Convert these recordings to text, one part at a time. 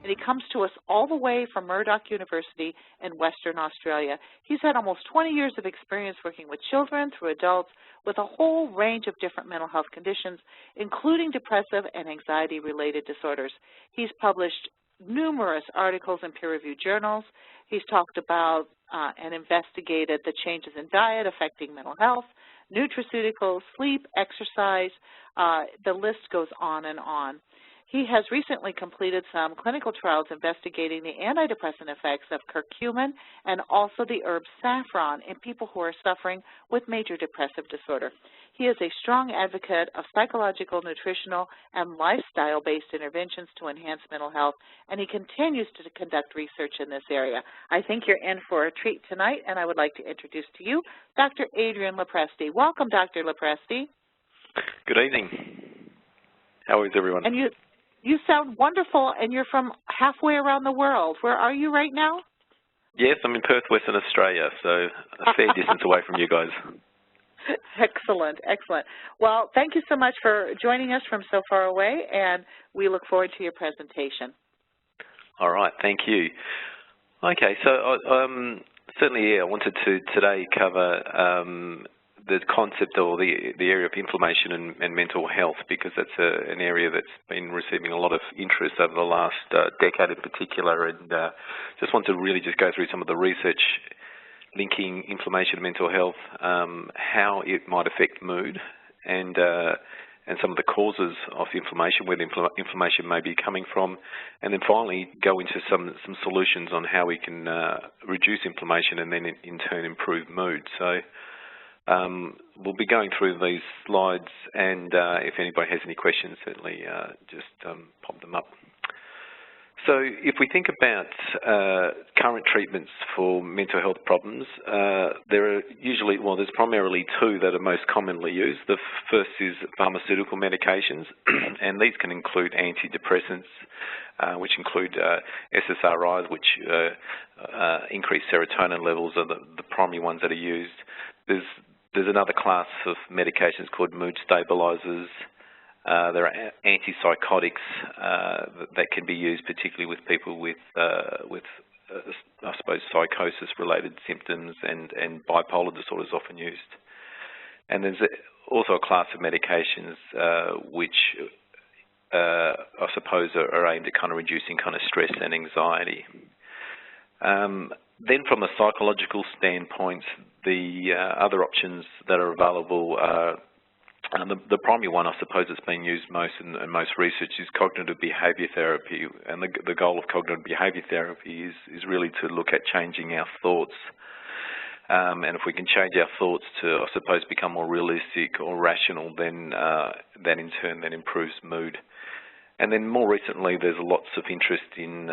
and he comes to us all the way from Murdoch University in Western Australia. He's had almost 20 years of experience working with children through adults with a whole range of different mental health conditions, including depressive and anxiety-related disorders. He's published numerous articles in peer-reviewed journals. He's talked about and investigated the changes in diet affecting mental health, nutraceuticals, sleep, exercise. The list goes on and on. He has recently completed some clinical trials investigating the antidepressant effects of curcumin and also the herb saffron in people who are suffering with major depressive disorder. He is a strong advocate of psychological, nutritional, and lifestyle-based interventions to enhance mental health, and he continues to conduct research in this area. I think you're in for a treat tonight, and I would like to introduce to you Dr. Adrian Lopresti. Welcome, Dr. Lopresti. Good evening. How is everyone? And you sound wonderful, and you're from halfway around the world. Where are you right now? Yes, I'm in Perth, Western Australia, so a fair distance away from you guys. Excellent, excellent. Well, thank you so much for joining us from so far away, and we look forward to your presentation. All right, thank you. Okay, so certainly, I wanted to today cover the concept or the area of inflammation and mental health, because that's an area that's been receiving a lot of interest over the last decade in particular, and just want to really just go through some of the research linking inflammation and mental health, how it might affect mood, and some of the causes of inflammation, where the inflammation may be coming from, and then finally go into some solutions on how we can reduce inflammation and then in turn improve mood. So we'll be going through these slides, and if anybody has any questions, certainly just pop them up. So if we think about current treatments for mental health problems, there are usually, well, there's primarily two that are most commonly used. The first is pharmaceutical medications, and these can include antidepressants, which include SSRIs, which increase serotonin levels, are the primary ones that are used. There's another class of medications called mood stabilizers. There are antipsychotics that can be used, particularly with people with I suppose, psychosis-related symptoms, and bipolar disorder is often used. And there's also a class of medications which I suppose are aimed at kind of reducing kind of stress and anxiety. Then from a psychological standpoint, the other options that are available are the primary one, I suppose, that's being used most in most research is cognitive behaviour therapy, and the goal of cognitive behaviour therapy is really to look at changing our thoughts, and if we can change our thoughts to, I suppose, become more realistic or rational, then that in turn then improves mood. And then more recently, there's lots of interest in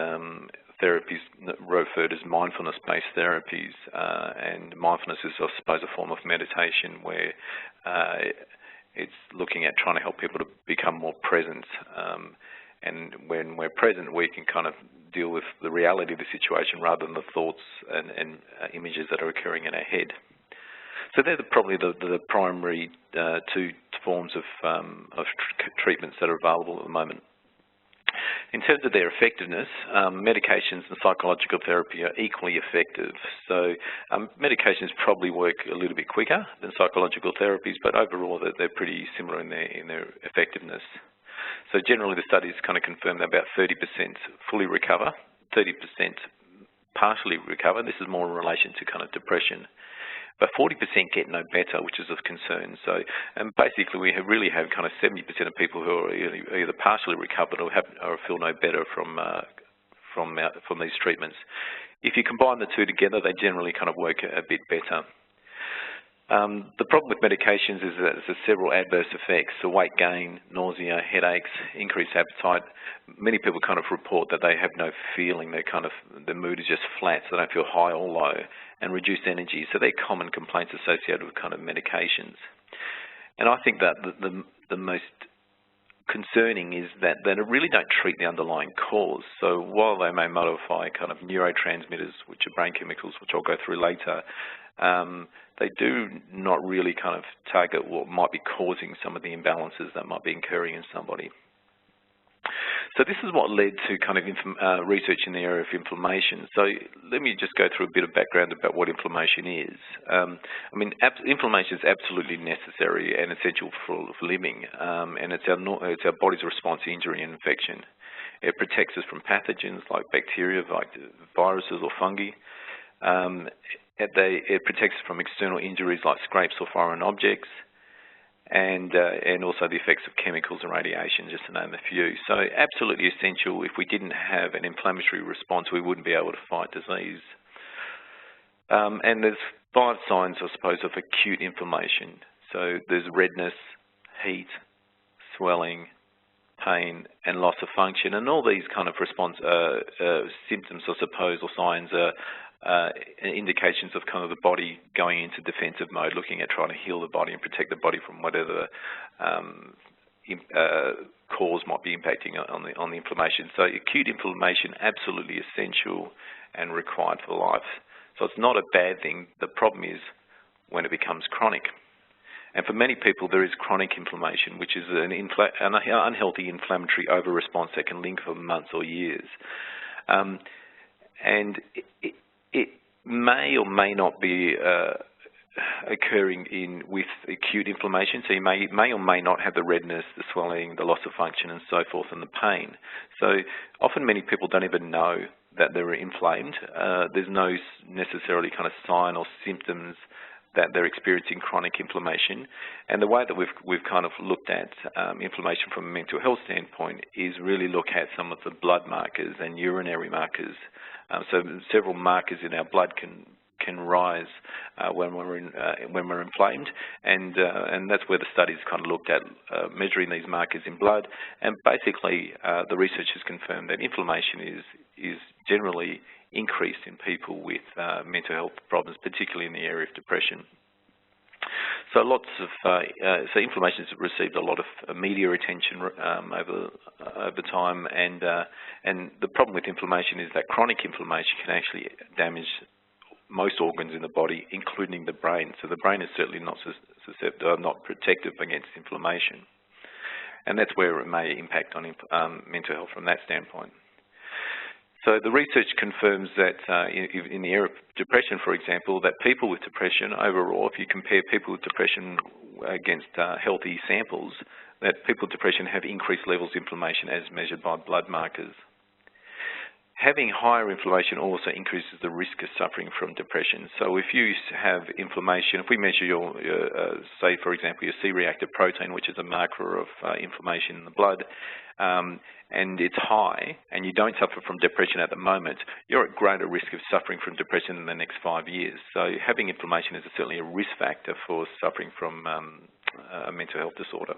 therapies referred as mindfulness-based therapies, and mindfulness is, I suppose, a form of meditation where it's looking at trying to help people to become more present. And when we're present, we can kind of deal with the reality of the situation rather than the thoughts and images that are occurring in our head. So they're probably the primary two forms of treatments that are available at the moment. In terms of their effectiveness, medications and psychological therapy are equally effective. So medications probably work a little bit quicker than psychological therapies, but overall they're pretty similar in their effectiveness. So generally the studies kind of confirm that about 30% fully recover, 30% partially recover. This is more in relation to kind of depression. But 40% get no better, which is of concern. So, and basically, we really have kind of 70% of people who are either partially recovered or feel no better from these treatments. If you combine the two together, they generally kind of work a bit better. The problem with medications is that there's several adverse effects: so weight gain, nausea, headaches, increased appetite. Many people kind of report that they have no feeling. Their mood is just flat, so they don't feel high or low, and reduced energy. So they're common complaints associated with kind of medications. And I think that the most concerning is that they really don't treat the underlying cause. So while they may modify kind of neurotransmitters, which are brain chemicals, which I'll go through later, they do not really kind of target what might be causing some of the imbalances that might be occurring in somebody. So this is what led to kind of research in the area of inflammation. So let me just go through a bit of background about what inflammation is. I mean, inflammation is absolutely necessary and essential for living, and it's our body's response to injury and infection. It protects us from pathogens like bacteria, like viruses or fungi. It protects us from external injuries like scrapes or foreign objects, and also the effects of chemicals and radiation, just to name a few. So absolutely essential. If we didn't have an inflammatory response, we wouldn't be able to fight disease. And there's 5 signs, I suppose, of acute inflammation. So there's redness, heat, swelling, pain, and loss of function. And all these kind of symptoms, I suppose, or signs are indications of kind of the body going into defensive mode, looking at trying to heal the body and protect the body from whatever cause might be impacting on the inflammation. So acute inflammation, absolutely essential and required for life. So it's not a bad thing. The problem is when it becomes chronic. And for many people, there is chronic inflammation, which is an unhealthy inflammatory over-response that can link for months or years. And it may or may not be occurring with acute inflammation. So you may or may not have the redness, the swelling, the loss of function, and so forth, and the pain. So often many people don't even know that they're inflamed. There's no necessarily kind of sign or symptoms that they're experiencing chronic inflammation. And the way that we've kind of looked at inflammation from a mental health standpoint is really look at some of the blood markers and urinary markers. So several markers in our blood can rise when we're inflamed, and that's where the studies kind of looked at measuring these markers in blood. And basically, the research has confirmed that inflammation is generally increased in people with mental health problems, particularly in the area of depression. So so inflammation has received a lot of media attention over time, and the problem with inflammation is that chronic inflammation can actually damage most organs in the body, including the brain. So the brain is certainly not protective against inflammation, and that's where it may impact on mental health from that standpoint. So the research confirms that in the area of depression, for example, that people with depression overall, if you compare people with depression against healthy samples, that people with depression have increased levels of inflammation as measured by blood markers. Having higher inflammation also increases the risk of suffering from depression. So if you have inflammation, if we measure your say, for example, your C-reactive protein, which is a marker of inflammation in the blood, and it's high, and you don't suffer from depression at the moment, you're at greater risk of suffering from depression in the next 5 years. So having inflammation is certainly a risk factor for suffering from a mental health disorder.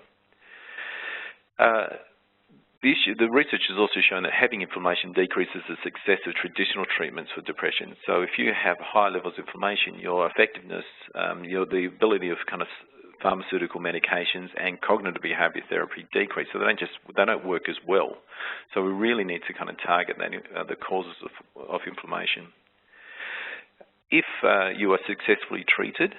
The research has also shown that having inflammation decreases the success of traditional treatments for depression. So if you have high levels of inflammation, your effectiveness, the ability of kind of pharmaceutical medications and cognitive behavior therapy decrease. So they don't work as well. So we really need to kind of target the causes of inflammation. If you are successfully treated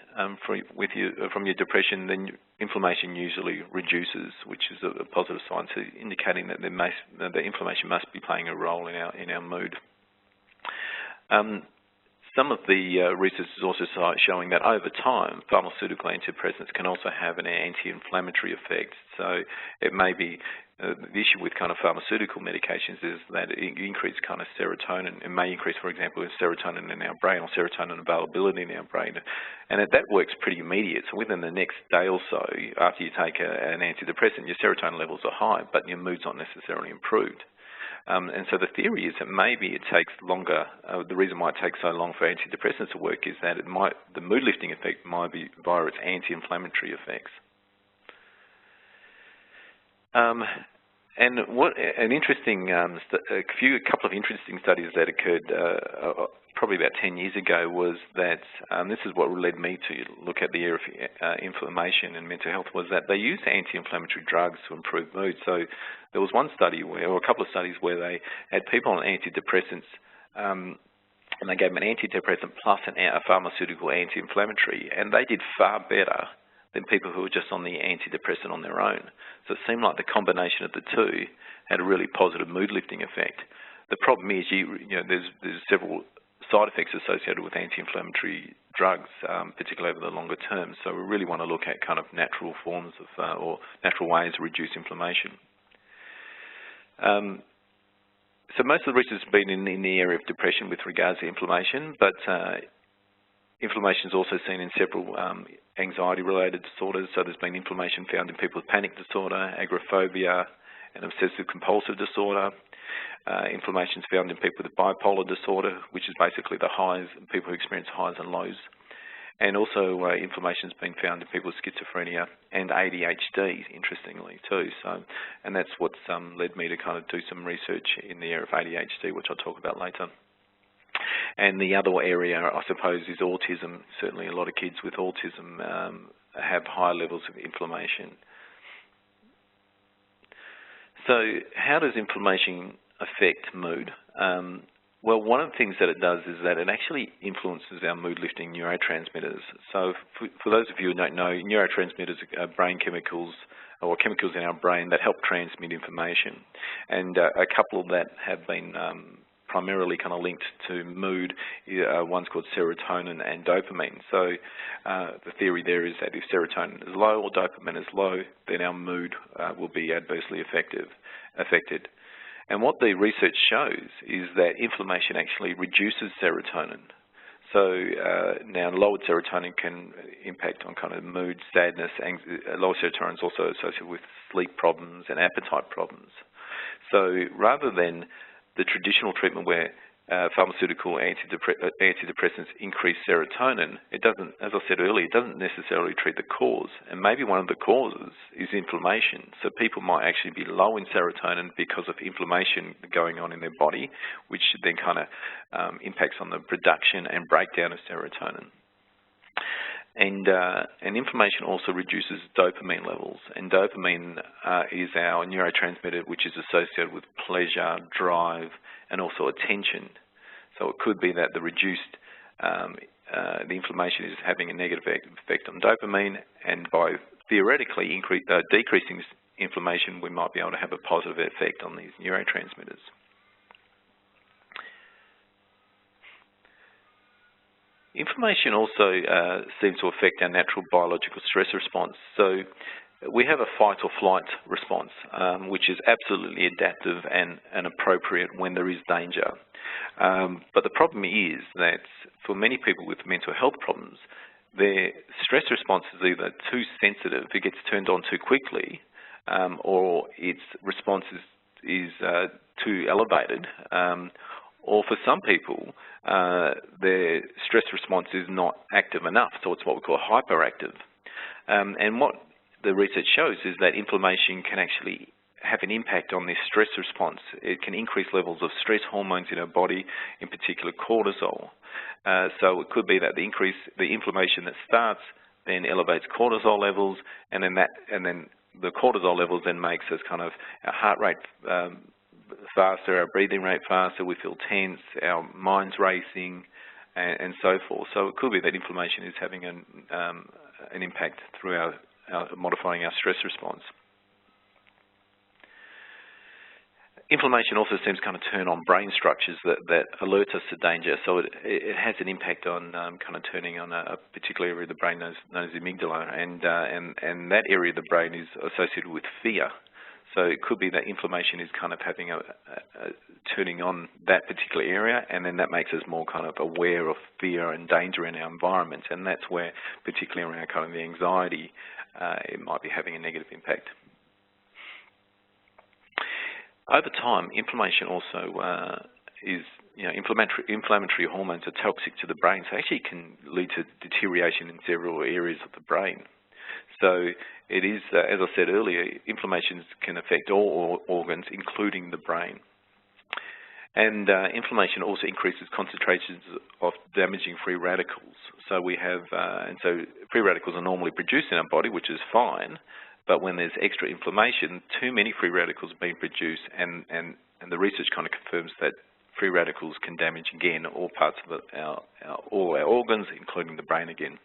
from your depression, then inflammation usually reduces, which is a positive sign, so indicating that the inflammation must be playing a role in our mood. Some of the research is also showing that over time, pharmaceutical antidepressants can also have an anti-inflammatory effect. So it may be the issue with kind of pharmaceutical medications is that it increases kind of serotonin. It may increase, for example, serotonin in our brain or serotonin availability in our brain. And that works pretty immediate. So within the next day or so, after you take an antidepressant, your serotonin levels are high, but your mood's not necessarily improved. And so the theory is that maybe it takes longer. The reason why it takes so long for antidepressants to work is that the mood lifting effect might be via its anti-inflammatory effects. And a couple of interesting studies that occurred probably about 10 years ago was that, this is what led me to look at the area of inflammation and mental health, was that they used anti-inflammatory drugs to improve mood. So there was one study, or a couple of studies, where they had people on antidepressants, and they gave them an antidepressant plus a pharmaceutical anti-inflammatory, and they did far better than people who were just on the antidepressant on their own. So it seemed like the combination of the two had a really positive mood-lifting effect. The problem is, there's several side effects associated with anti-inflammatory drugs, particularly over the longer term. So we really want to look at kind of natural forms of, or natural ways to reduce inflammation. So most of the research has been in the area of depression with regards to inflammation, but inflammation is also seen in several anxiety-related disorders. So there's been inflammation found in people with panic disorder, agoraphobia, and obsessive-compulsive disorder. Inflammation is found in people with bipolar disorder, which is basically the highs, people who experience highs and lows. And also inflammation has been found in people with schizophrenia and ADHD, interestingly, too. So, and that's what's led me to kind of do some research in the area of ADHD, which I'll talk about later. And the other area, I suppose, is autism. Certainly a lot of kids with autism have high levels of inflammation. So how does inflammation affect mood? Well, one of the things that it does is that it actually influences our mood-lifting neurotransmitters. So for those of you who don't know, neurotransmitters are brain chemicals, or chemicals in our brain that help transmit information. And a couple that have been primarily kind of linked to mood, one's called serotonin and dopamine. So the theory there is that if serotonin is low or dopamine is low, then our mood will be adversely affected. And what the research shows is that inflammation actually reduces serotonin. So now lowered serotonin can impact on kind of mood, sadness, lower serotonin is also associated with sleep problems and appetite problems. So rather than the traditional treatment where pharmaceutical antidepressants increase serotonin, it doesn't, as I said earlier, it doesn't necessarily treat the cause. And maybe one of the causes is inflammation. So people might actually be low in serotonin because of inflammation going on in their body, which then kind of impacts on the production and breakdown of serotonin. And inflammation also reduces dopamine levels. And dopamine is our neurotransmitter which is associated with pleasure, drive, and also attention. So it could be that the reduced, the inflammation is having a negative effect on dopamine, and by theoretically decreasing inflammation, we might be able to have a positive effect on these neurotransmitters. Inflammation also seems to affect our natural biological stress response. So we have a fight or flight response, which is absolutely adaptive and appropriate when there is danger. But the problem is that for many people with mental health problems, their stress response is either too sensitive, it gets turned on too quickly, or its response is too elevated, or for some people, their stress response is not active enough, so it's what we call hyperactive. And what the research shows is that inflammation can actually have an impact on this stress response. It can increase levels of stress hormones in our body, in particular cortisol. So it could be that the inflammation that starts then elevates cortisol levels, and then the cortisol levels then makes us kind of our heart rate faster, our breathing rate faster, we feel tense, our mind's racing, and so forth. So it could be that inflammation is having an impact through modifying our stress response. Inflammation also seems to kind of turn on brain structures that alert us to danger. So it has an impact on kind of turning on a particular area of the brain known as the amygdala, and that area of the brain is associated with fear. So it could be that inflammation is kind of having turning on that particular area, and then that makes us more kind of aware of fear and danger in our environment, and that's where, particularly around kind of the anxiety, it might be having a negative impact. Over time, inflammation also is, inflammatory hormones are toxic to the brain, so actually can lead to deterioration in several areas of the brain. So it is, as I said earlier, inflammation can affect all organs, including the brain. And inflammation also increases concentrations of damaging free radicals. So we have, and so free radicals are normally produced in our body, which is fine, but when there's extra inflammation, too many free radicals are being produced, and the research kind of confirms that free radicals can damage, again, all parts of all our organs, including the brain again.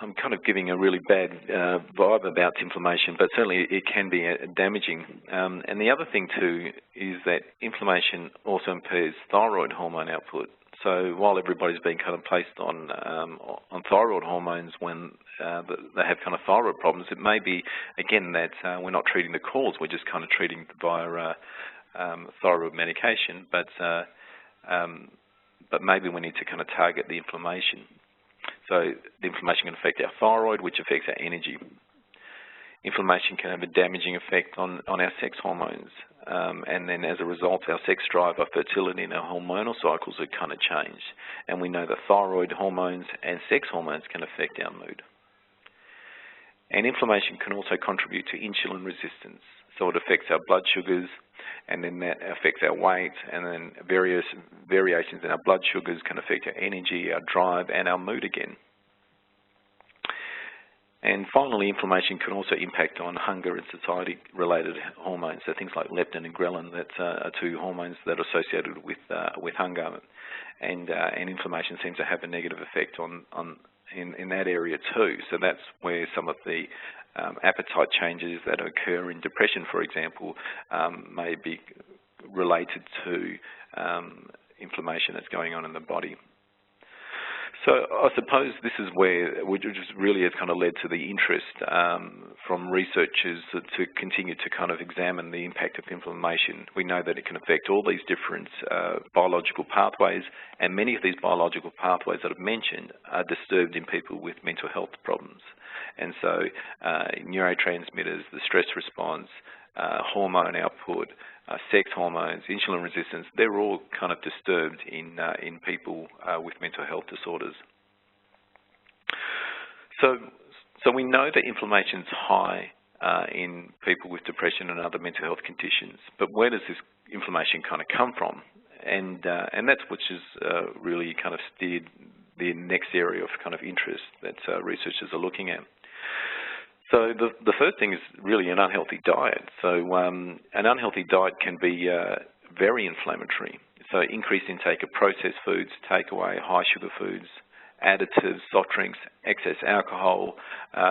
I'm kind of giving a really bad vibe about inflammation, but certainly it can be damaging. And the other thing too is that inflammation also impairs thyroid hormone output. So while everybody's been kind of placed on thyroid hormones when they have kind of thyroid problems, it may be, again, that we're not treating the cause, we're just kind of treating via thyroid medication, but maybe we need to kind of target the inflammation. So the inflammation can affect our thyroid, which affects our energy. Inflammation can have a damaging effect on our sex hormones, and then as a result, our sex drive, our fertility, and our hormonal cycles are kind of changed. And we know that thyroid hormones and sex hormones can affect our mood. And inflammation can also contribute to insulin resistance. So it affects our blood sugars, and then that affects our weight, and then various variations in our blood sugars can affect our energy, our drive, and our mood again. And finally, inflammation can also impact on hunger and satiety-related hormones, so things like leptin and ghrelin, that are two hormones that are associated with hunger, and inflammation seems to have a negative effect in that area too. So that's where some of the appetite changes that occur in depression, for example, may be related to inflammation that's going on in the body. So I suppose this is where, which really has kind of led to the interest from researchers to continue to kind of examine the impact of inflammation. We know that it can affect all these different biological pathways, and many of these biological pathways that I've mentioned are disturbed in people with mental health problems. And so neurotransmitters, the stress response, hormone output, sex hormones, insulin resistance, they're all kind of disturbed in people with mental health disorders. So we know that inflammation is high in people with depression and other mental health conditions, but where does this inflammation kind of come from? And that's which has really kind of steered the next area of kind of interest that researchers are looking at. So the first thing is really an unhealthy diet. So an unhealthy diet can be very inflammatory. So increased intake of processed foods, takeaway, high sugar foods, additives, soft drinks, excess alcohol,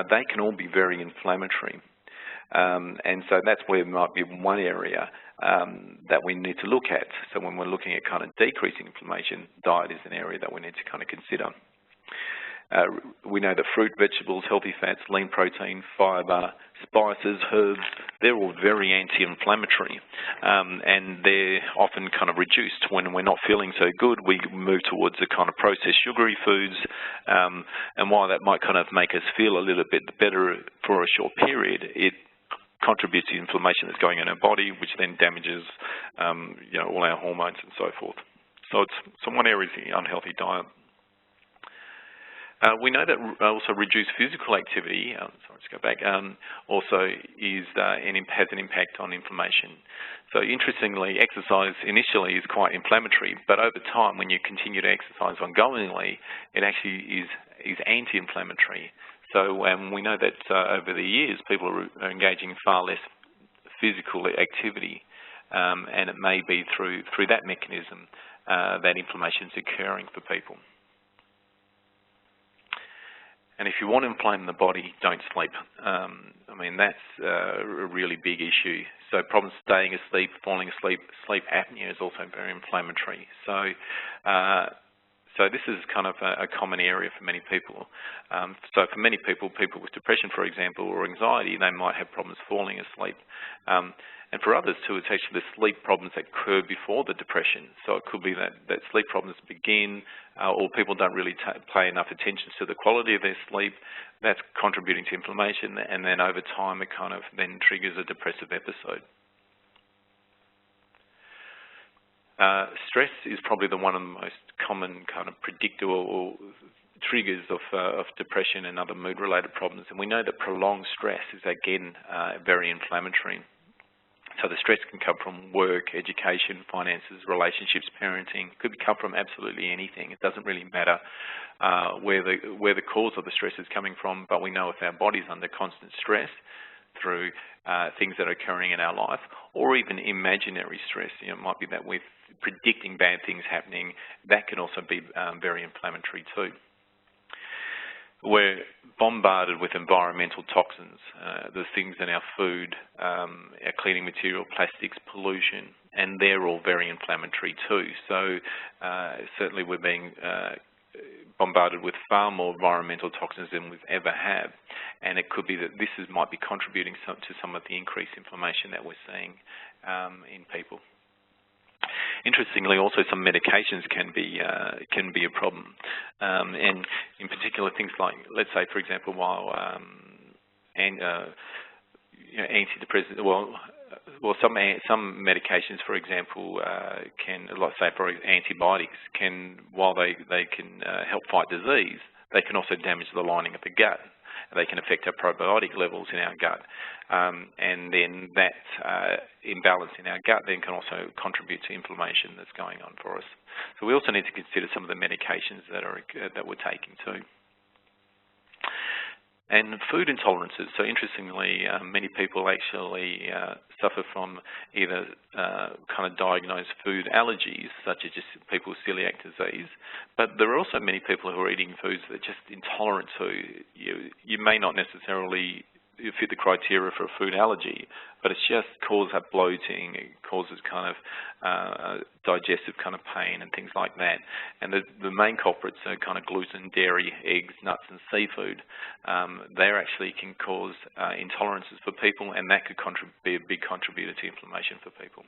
they can all be very inflammatory. And so that's where it might be one area that we need to look at. So when we're looking at kind of decreasing inflammation, diet is an area that we need to kind of consider. We know that fruit, vegetables, healthy fats, lean protein, fibre, spices, herbs, they're all very anti-inflammatory, and they're often kind of reduced. When we're not feeling so good, we move towards the kind of processed sugary foods, and while that might kind of make us feel a little bit better for a short period, it contributes to inflammation that's going in our body, which then damages all our hormones and so forth. So one area is the unhealthy diet. We know that also reduced physical activity, also has an impact on inflammation. So interestingly, exercise initially is quite inflammatory, but over time, when you continue to exercise ongoingly, it actually is anti-inflammatory. So we know that over the years, people are engaging in far less physical activity, and it may be through that mechanism that inflammation is occurring for people. And if you want to inflame the body, don't sleep. I mean, that's a really big issue. So problems staying asleep, falling asleep, sleep apnea is also very inflammatory. So this is kind of a common area for many people. So for many people with depression, for example, or anxiety, they might have problems falling asleep. And for others too, it's actually the sleep problems that occur before the depression. So it could be that sleep problems begin, or people don't really pay enough attention to the quality of their sleep. That's contributing to inflammation, and then over time it kind of then triggers a depressive episode. Stress is probably one of the most common kind of predictor or triggers of depression and other mood-related problems. And we know that prolonged stress is, again, very inflammatory. So the stress can come from work, education, finances, relationships, parenting. It could come from absolutely anything. It doesn't really matter where the cause of the stress is coming from, but we know if our body's under constant stress through things that are occurring in our life, or even imaginary stress, it might be that we're predicting bad things happening, that can also be very inflammatory too. We're bombarded with environmental toxins, the things in our food, our cleaning material, plastics, pollution, and they're all very inflammatory too. So certainly we're being bombarded with far more environmental toxins than we've ever had, and it could be that this might be contributing to some of the increased inflammation that we're seeing in people. Interestingly, also some medications can be a problem, and in particular things like, let's say, for example, while antidepressants, some medications, for example, can, like say for antibiotics, while they can help fight disease, they can also damage the lining of the gut. They can affect our probiotic levels in our gut, and then that imbalance in our gut then can also contribute to inflammation that's going on for us. So we also need to consider some of the medications that we're taking too. And food intolerances. So interestingly, many people actually suffer from either kind of diagnosed food allergies, such as just people with celiac disease, but there are also many people who are eating foods that are just intolerant to. You may not necessarily fit the criteria for a food allergy, but it's just causes that bloating, it causes kind of digestive kind of pain and things like that. And the main culprits are kind of gluten, dairy, eggs, nuts and seafood. They actually can cause intolerances for people, and that could be a big contributor to inflammation for people.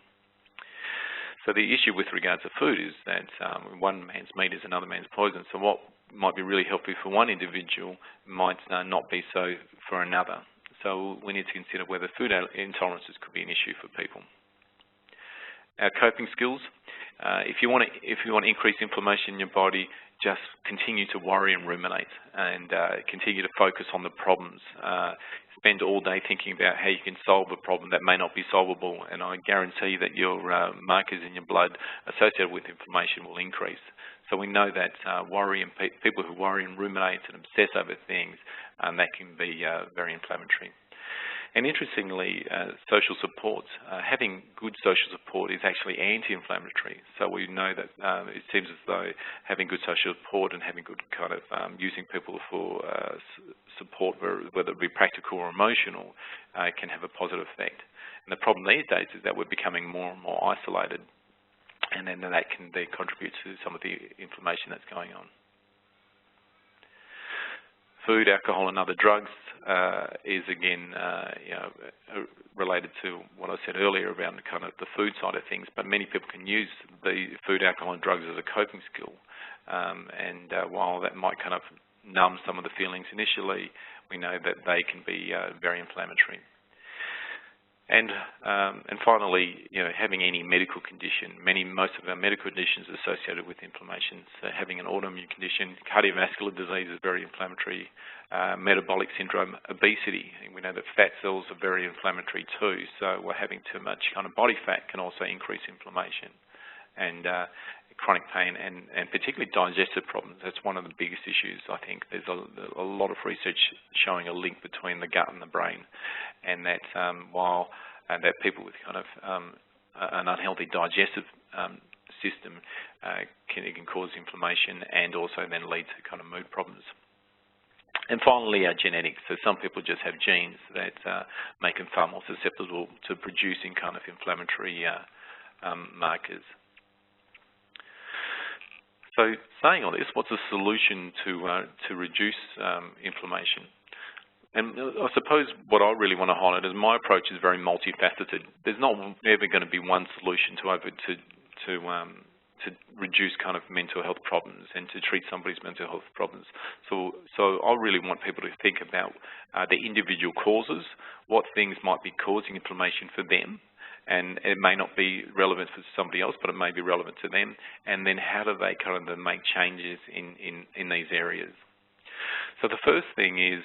So the issue with regards to food is that one man's meat is another man's poison. So what might be really helpful for one individual might not be so for another. So we need to consider whether food intolerances could be an issue for people. Our coping skills. If you want to increase inflammation in your body, just continue to worry and ruminate, and continue to focus on the problems. Spend all day thinking about how you can solve a problem that may not be solvable, and I guarantee that your markers in your blood associated with inflammation will increase. So we know that people who worry and ruminate and obsess over things, that can be very inflammatory. And interestingly, social support, having good social support is actually anti-inflammatory. So we know that it seems as though having good social support and having good kind of using people for support, whether it be practical or emotional, can have a positive effect. And the problem these days is that we're becoming more and more isolated, and then that can then contribute to some of the inflammation that's going on. Food, alcohol and other drugs is again related to what I said earlier around kind of the food side of things, but many people can use the food, alcohol and drugs as a coping skill, and while that might kind of numb some of the feelings initially, we know that they can be very inflammatory. And finally, having any medical condition, most of our medical conditions are associated with inflammation. So having an autoimmune condition, cardiovascular disease is very inflammatory, metabolic syndrome, obesity. And we know that fat cells are very inflammatory too. So we're having too much kind of body fat can also increase inflammation. And chronic pain and particularly digestive problems. That's one of the biggest issues, I think. There's a lot of research showing a link between the gut and the brain, and that that people with kind of an unhealthy digestive system can cause inflammation and also then lead to kind of mood problems. And finally, our genetics. So some people just have genes that make them far more susceptible to producing kind of inflammatory markers. So saying all this, what's the solution to reduce inflammation? And I suppose what I really want to highlight is my approach is very multifaceted. There's not ever going to be one solution to reduce kind of mental health problems and to treat somebody's mental health problems. So I really want people to think about the individual causes, what things might be causing inflammation for them, and it may not be relevant for somebody else, but it may be relevant to them, and then how do they kind of make changes in these areas. So the first thing is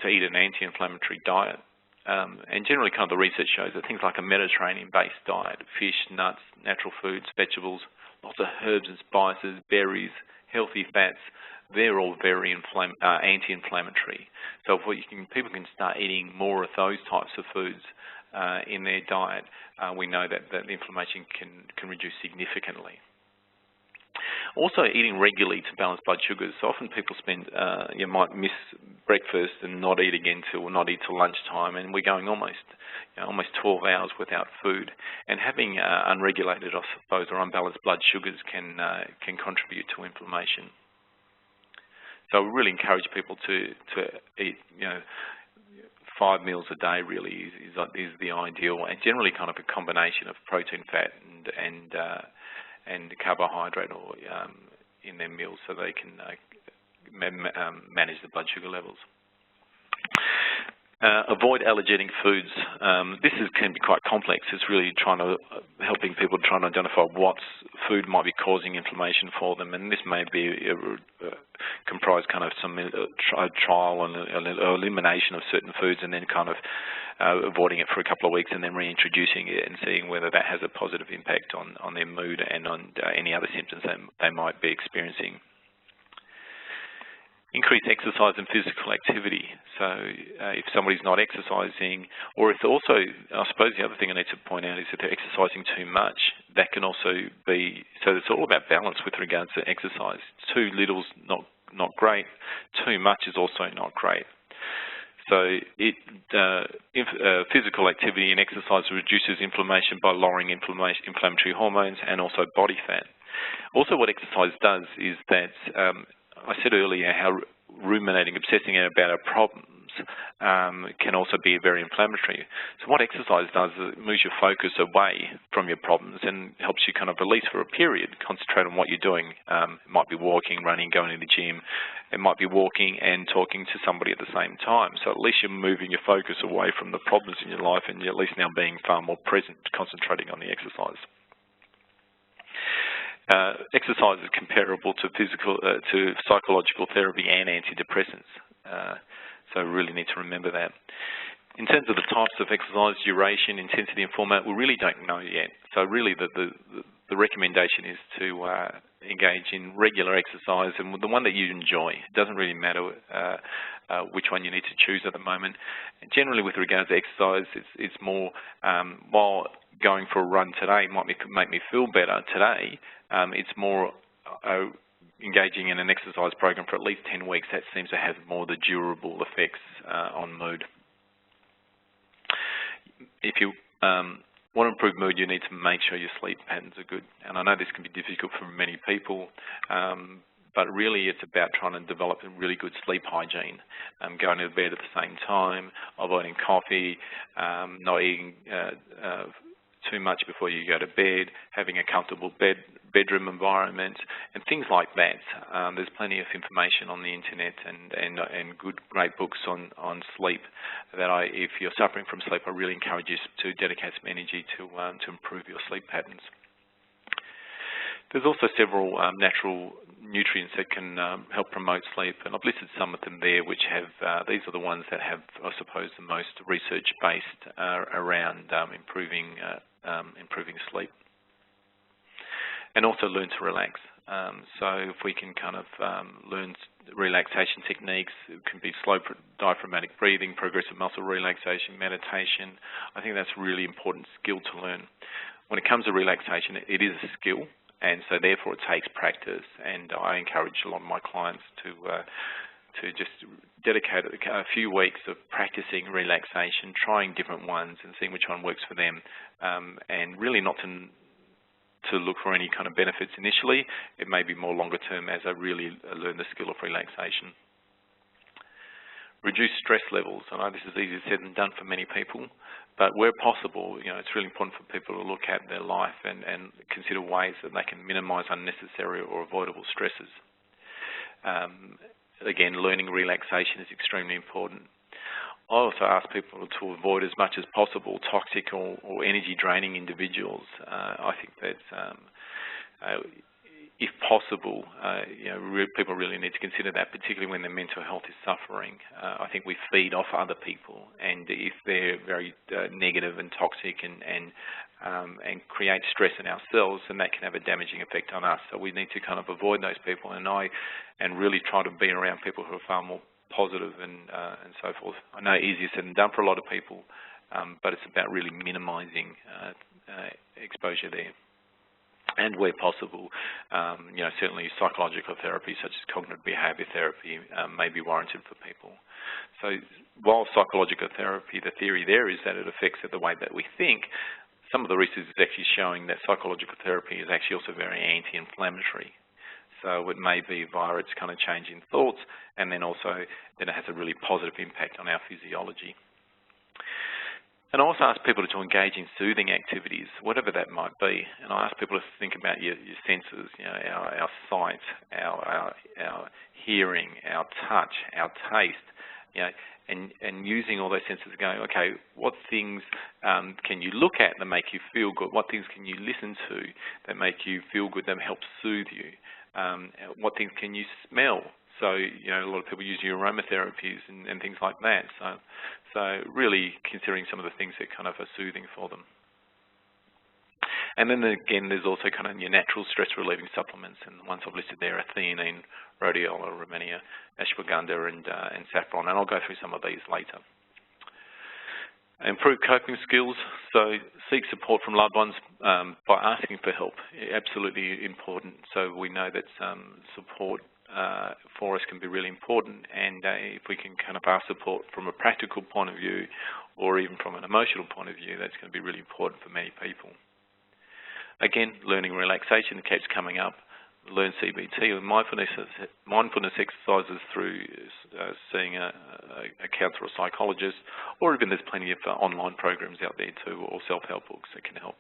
to eat an anti-inflammatory diet. And generally kind of the research shows that things like a Mediterranean-based diet, fish, nuts, natural foods, vegetables, lots of herbs and spices, berries, healthy fats, they're all very anti-inflammatory. So if people can start eating more of those types of foods in their diet, we know that inflammation can reduce significantly. Also, eating regularly to balance blood sugars. So often people you might miss breakfast and not eat again or not eat till lunchtime, and we're going almost 12 hours without food. And having unregulated, I suppose, or unbalanced blood sugars can contribute to inflammation. So we really encourage people to eat, 5 meals a day really is the ideal, and generally kind of a combination of protein, fat, and carbohydrate or in their meals, so they can manage the blood sugar levels. Avoid allergenic foods. This can be quite complex. It's really helping people trying to identify what food might be causing inflammation for them, and this may be comprise kind of some trial and elimination of certain foods, and then kind of avoiding it for a couple of weeks, and then reintroducing it and seeing whether that has a positive impact on their mood and on any other symptoms that they might be experiencing. Increase exercise and physical activity. So if somebody's not exercising, or if also, I suppose the other thing I need to point out is if they're exercising too much, that can also be, so it's all about balance with regards to exercise. Too little's not great, too much is also not great. So physical activity and exercise reduces inflammation by lowering inflammatory hormones and also body fat. Also what exercise does is that I said earlier how ruminating, obsessing about our problems can also be very inflammatory. So what exercise does is it moves your focus away from your problems and helps you kind of release for a period, concentrate on what you're doing. It might be walking, running, going to the gym. It might be walking and talking to somebody at the same time. So at least you're moving your focus away from the problems in your life, and you're at least now being far more present, concentrating on the exercise. Exercise is comparable to psychological therapy and antidepressants. So we really need to remember that. In terms of the types of exercise, duration, intensity, and format, we really don't know yet. So really the recommendation is to engage in regular exercise, and the one that you enjoy. It doesn't really matter which one you need to choose at the moment. And generally with regards to exercise, it's more, while going for a run today might make me feel better today, it's more engaging in an exercise program for at least 10 weeks. That seems to have more the durable effects on mood. If you want to improve mood, you need to make sure your sleep patterns are good. And I know this can be difficult for many people, but really it's about trying to develop a really good sleep hygiene. Going to bed at the same time, avoiding coffee, not eating too much before you go to bed, having a comfortable bedroom environment, and things like that. There's plenty of information on the internet and great books on sleep that if you're suffering from sleep, I really encourage you to dedicate some energy to improve your sleep patterns. There's also several natural nutrients that can help promote sleep, and I've listed some of them there, which have, these are the ones that have, I suppose, the most research-based around improving sleep. And also learn to relax. So if we can kind of learn relaxation techniques, it can be slow diaphragmatic breathing, progressive muscle relaxation, meditation. I think that's a really important skill to learn. When it comes to relaxation, it is a skill, and so therefore it takes practice. And I encourage a lot of my clients to just dedicate a few weeks of practicing relaxation, trying different ones and seeing which one works for them, and really not to look for any kind of benefits initially. It may be more longer term as I really learn the skill of relaxation. Reduce stress levels. I know this is easier said than done for many people, but where possible, it's really important for people to look at their life and consider ways that they can minimise unnecessary or avoidable stresses. Again, learning relaxation is extremely important. I also ask people to avoid as much as possible toxic or energy-draining individuals. I think that if possible, people really need to consider that, particularly when their mental health is suffering. I think we feed off other people, and if they're very negative and toxic and create stress in ourselves, then that can have a damaging effect on us. So we need to kind of avoid those people, and really try to be around people who are far more positive and so forth. I know easier said than done for a lot of people, but it's about really minimising exposure there. And where possible, certainly psychological therapy such as cognitive behaviour therapy may be warranted for people. So while psychological therapy, the theory there is that it affects the way that we think, some of the research is actually showing that psychological therapy is actually also very anti-inflammatory. So it may be via its kind of change in thoughts, and then also that it has a really positive impact on our physiology. And I also ask people to engage in soothing activities, whatever that might be. And I ask people to think about your senses, our sight, our hearing, our touch, our taste, and using all those senses going, okay, what things can you look at that make you feel good? What things can you listen to that make you feel good, that help soothe you? What things can you smell? So, a lot of people use aromatherapies and things like that. So really considering some of the things that kind of are soothing for them. And then again, there's also kind of your natural stress-relieving supplements, and the ones I've listed there are theanine, rhodiola, rhamania, ashwagandha, and saffron. And I'll go through some of these later. Improve coping skills, so seek support from loved ones by asking for help. Absolutely important. So we know that support for us can be really important, and if we can kind of ask support from a practical point of view or even from an emotional point of view, that's going to be really important for many people. Again, learning relaxation keeps coming up. Learn CBT and mindfulness exercises through seeing a counsellor or psychologist, or even there's plenty of online programs out there too, or self-help books that can help.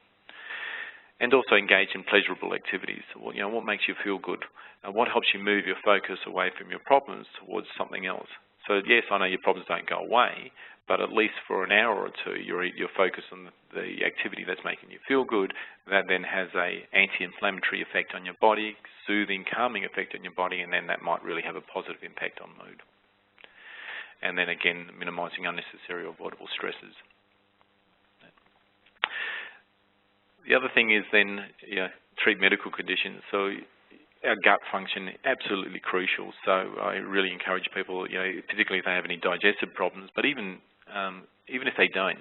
And also engage in pleasurable activities. What makes you feel good? What helps you move your focus away from your problems towards something else? So yes, I know your problems don't go away, but at least for an hour or two, you're focused on the activity that's making you feel good. That then has a anti-inflammatory effect on your body, soothing, calming effect on your body, and then that might really have a positive impact on mood. And then again, minimising unnecessary or avoidable stresses. The other thing is then treat medical conditions. So our gut function, absolutely crucial. So I really encourage people, particularly if they have any digestive problems, but even if they don't,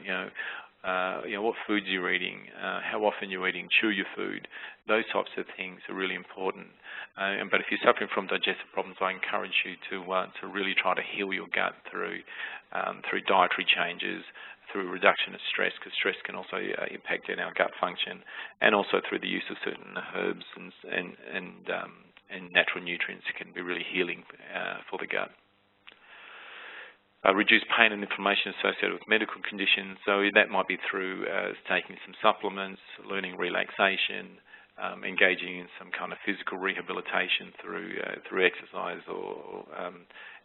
what foods you're eating, how often you're eating, chew your food, those types of things are really important. But if you're suffering from digestive problems, I encourage you to really try to heal your gut through dietary changes, through reduction of stress, because stress can also impact in our gut function, and also through the use of certain herbs and natural nutrients can be really healing for the gut. Reduce pain and inflammation associated with medical conditions, so that might be through taking some supplements, learning relaxation, engaging in some kind of physical rehabilitation through exercise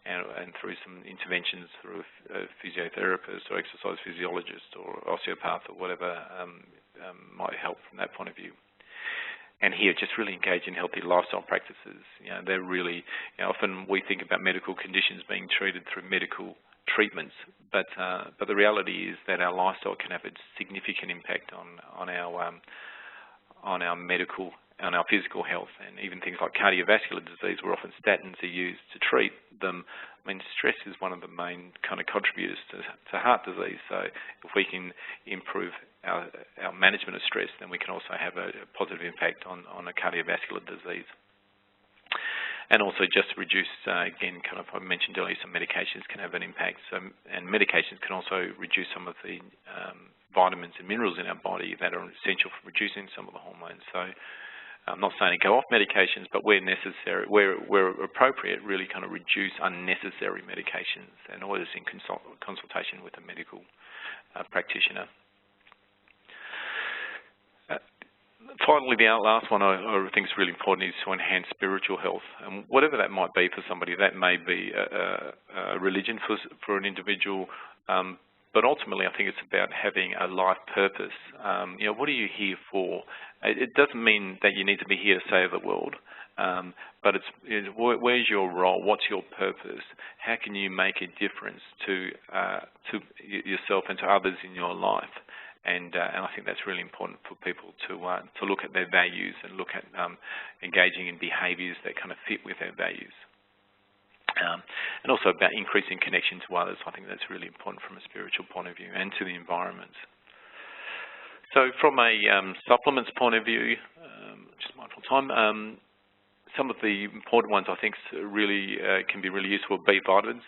and through some interventions through a physiotherapist or exercise physiologist or osteopath or whatever might help from that point of view. And here, just really engage in healthy lifestyle practices. They're really, often we think about medical conditions being treated through medical treatments, but the reality is that our lifestyle can have a significant impact on our medical, on our physical health, and even things like cardiovascular disease, where often statins are used to treat them. I mean, stress is one of the main kind of contributors to heart disease. So if we can improve our management of stress, then we can also have a positive impact on a cardiovascular disease. And also just reduce, again, kind of I mentioned earlier, some medications can have an impact. And medications can also reduce some of the vitamins and minerals in our body that are essential for reducing some of the hormones. So I'm not saying to go off medications, but where necessary, where appropriate, really kind of reduce unnecessary medications, and always in consultation with a medical practitioner. Finally, the last one I think is really important is to enhance spiritual health, and whatever that might be for somebody. That may be a religion for an individual, but ultimately I think it's about having a life purpose. What are you here for? It doesn't mean that you need to be here to save the world, but where's your role? What's your purpose? How can you make a difference to yourself and to others in your life? And I think that's really important for people to look at their values and look at engaging in behaviours that kind of fit with their values. And also about increasing connection to others. I think that's really important from a spiritual point of view, and to the environment. So from a supplements point of view, mindful of time. Some of the important ones I think really can be really useful are B vitamins.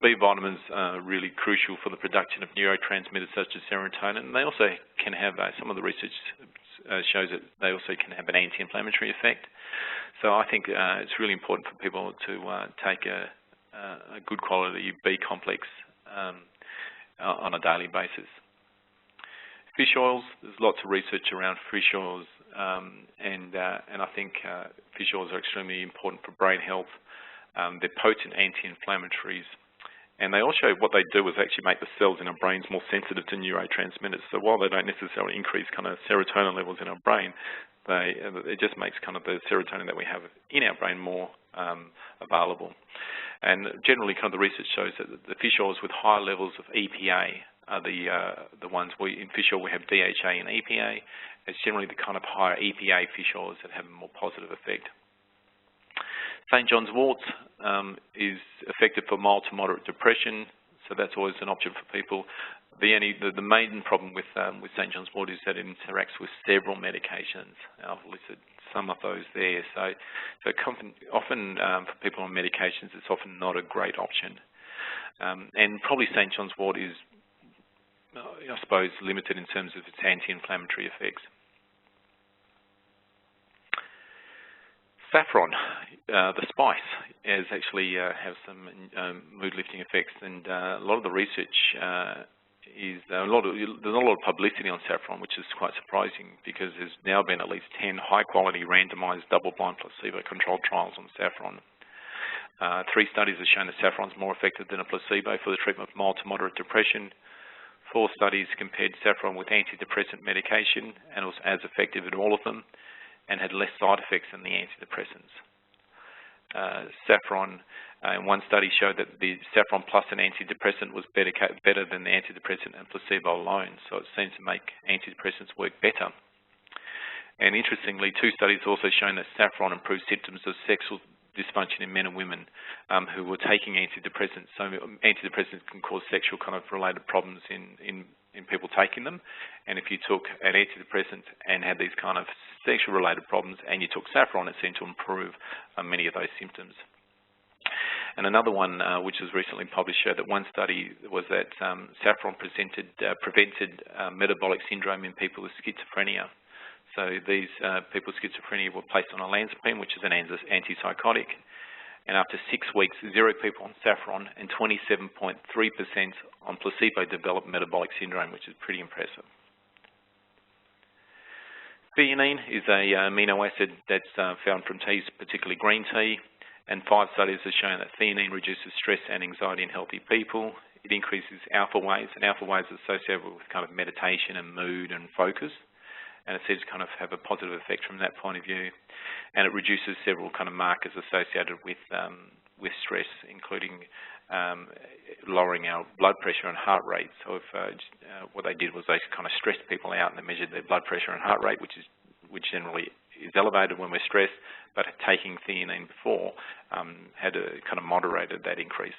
B vitamins are really crucial for the production of neurotransmitters such as serotonin. They also can have, some of the research shows that they also can have an anti-inflammatory effect. So I think it's really important for people to take a good quality B complex on a daily basis. Fish oils, there's lots of research around fish oils, and I think fish oils are extremely important for brain health. They're potent anti-inflammatories, and they also, what they do is actually make the cells in our brains more sensitive to neurotransmitters. So while they don't necessarily increase kind of serotonin levels in our brain, it just makes kind of the serotonin that we have in our brain more available. And generally, kind of the research shows that the fish oils with high levels of EPA are the ones in fish oil we have DHA and EPA. It's generally the kind of higher EPA fish oils that have a more positive effect. St. John's wort is effective for mild to moderate depression, so that's always an option for people. The main problem with St. John's wort is that it interacts with several medications. I've listed some of those there. So often for people on medications, it's often not a great option. And probably St. John's wort is, I suppose, limited in terms of its anti-inflammatory effects. Saffron, the spice, actually has some mood-lifting effects, and a lot of the research there's not a lot of publicity on saffron, which is quite surprising because there's now been at least 10 high-quality randomised double-blind placebo-controlled trials on saffron. 3 studies have shown that saffron is more effective than a placebo for the treatment of mild to moderate depression. 4 studies compared saffron with antidepressant medication and was as effective in all of them and had less side effects than the antidepressants. Saffron, in one study, showed that the saffron plus an antidepressant was better than the antidepressant and placebo alone, so it seems to make antidepressants work better. And interestingly, 2 studies also shown that saffron improves symptoms of sexual dysfunction in men and women who were taking antidepressants. So antidepressants can cause sexual kind of related problems in people taking them. And if you took an antidepressant and had these kind of sexual related problems and you took saffron, it seemed to improve many of those symptoms. And another one which was recently published showed that one study was that saffron prevented metabolic syndrome in people with schizophrenia. So these people with schizophrenia were placed on olanzapine, which is an antipsychotic, and after 6 weeks, 0 people on saffron and 27.3% on placebo developed metabolic syndrome, which is pretty impressive. Theanine is an amino acid that's found from teas, particularly green tea, and 5 studies have shown that theanine reduces stress and anxiety in healthy people. It increases alpha waves, and alpha waves are associated with kind of meditation and mood and focus. And it seems to kind of have a positive effect from that point of view. And it reduces several kind of markers associated with stress, including lowering our blood pressure and heart rate. So if what they did was they kind of stressed people out and they measured their blood pressure and heart rate, which generally is elevated when we're stressed, but taking theanine before had kind of moderated that increase.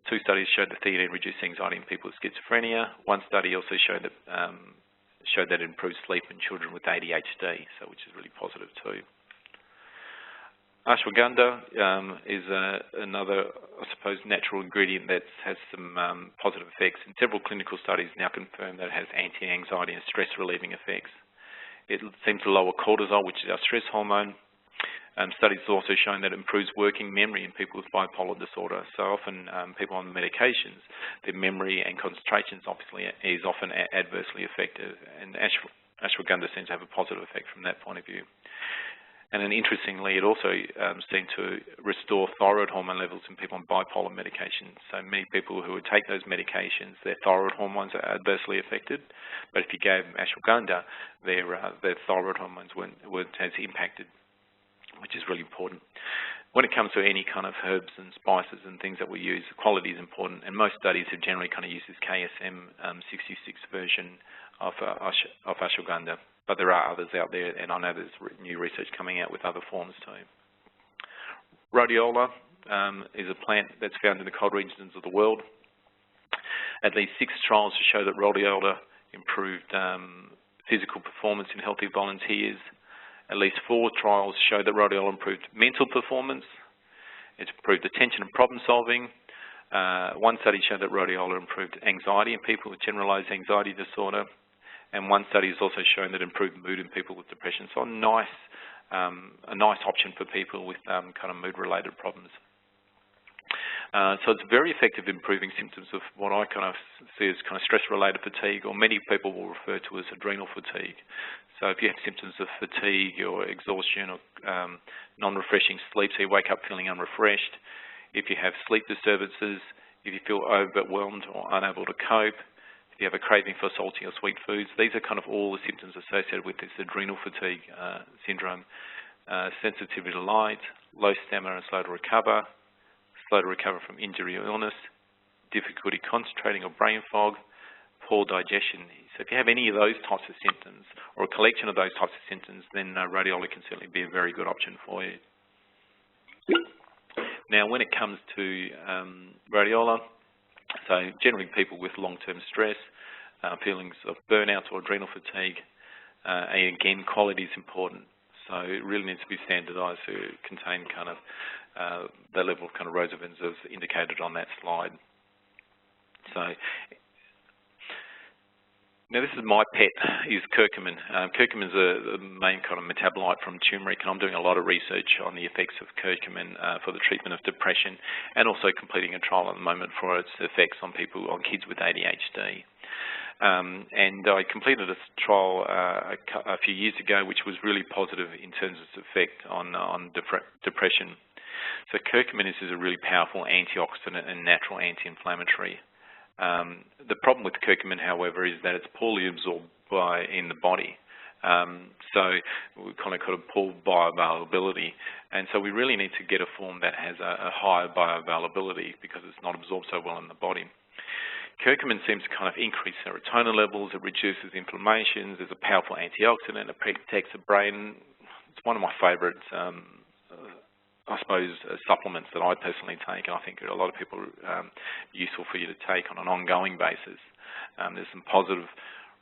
2 studies showed that theanine reduced anxiety in people with schizophrenia. 1 study also showed that it improved sleep in children with ADHD, so which is really positive too. Ashwagandha is another, I suppose, natural ingredient that has some positive effects, and several clinical studies now confirm that it has anti-anxiety and stress-relieving effects. It seems to lower cortisol, which is our stress hormone. Studies have also shown that it improves working memory in people with bipolar disorder. So often people on medications, their memory and concentrations obviously is often adversely affected, and ashwagandha seems to have a positive effect from that point of view. And then interestingly, it also seemed to restore thyroid hormone levels in people on bipolar medications. So many people who would take those medications, their thyroid hormones are adversely affected, but if you gave them ashwagandha, their thyroid hormones weren't as impacted, which is really important. When it comes to any kind of herbs and spices and things that we use, quality is important, and most studies have generally kind of used this KSM 66 version of ashwagandha, but there are others out there, and I know there's new research coming out with other forms too. Rhodiola is a plant that's found in the cold regions of the world. At least 6 trials show that rhodiola improved physical performance in healthy volunteers. At least 4 trials show that rhodiola improved mental performance. It's improved attention and problem solving. One study showed that rhodiola improved anxiety in people with generalized anxiety disorder. And one study has also shown that improved mood in people with depression. So a nice option for people with kind of mood-related problems. So it's very effective in improving symptoms of what I kind of see as kind of stress-related fatigue, or many people will refer to as adrenal fatigue. So if you have symptoms of fatigue or exhaustion or non-refreshing sleep, so you wake up feeling unrefreshed, if you have sleep disturbances, if you feel overwhelmed or unable to cope, if you have a craving for salty or sweet foods, these are kind of all the symptoms associated with this adrenal fatigue syndrome. Sensitivity to light, low stamina and slow to recover from injury or illness, difficulty concentrating or brain fog, poor digestion. So if you have any of those types of symptoms, or a collection of those types of symptoms, then rhodiola can certainly be a very good option for you. Now, when it comes to rhodiola, so generally people with long-term stress, feelings of burnout or adrenal fatigue, and again, quality is important. So it really needs to be standardised to contain kind of the level of kind of rosavins as indicated on that slide. So now this is my pet, is curcumin. Curcumin is the main kind of metabolite from turmeric, and I'm doing a lot of research on the effects of curcumin for the treatment of depression, and also completing a trial at the moment for its effects on kids with ADHD. And I completed a trial a few years ago, which was really positive in terms of its effect on depression. So curcumin is a really powerful antioxidant and natural anti-inflammatory. The problem with curcumin, however, is that it's poorly absorbed in the body. So we kind of got a poor bioavailability, and so we really need to get a form that has a higher bioavailability because it's not absorbed so well in the body. Curcumin seems to kind of increase serotonin levels, it reduces inflammations, there's a powerful antioxidant, it protects the brain. It's one of my favourite, I suppose, supplements that I personally take, and I think a lot of people useful for you to take on an ongoing basis. There's some positive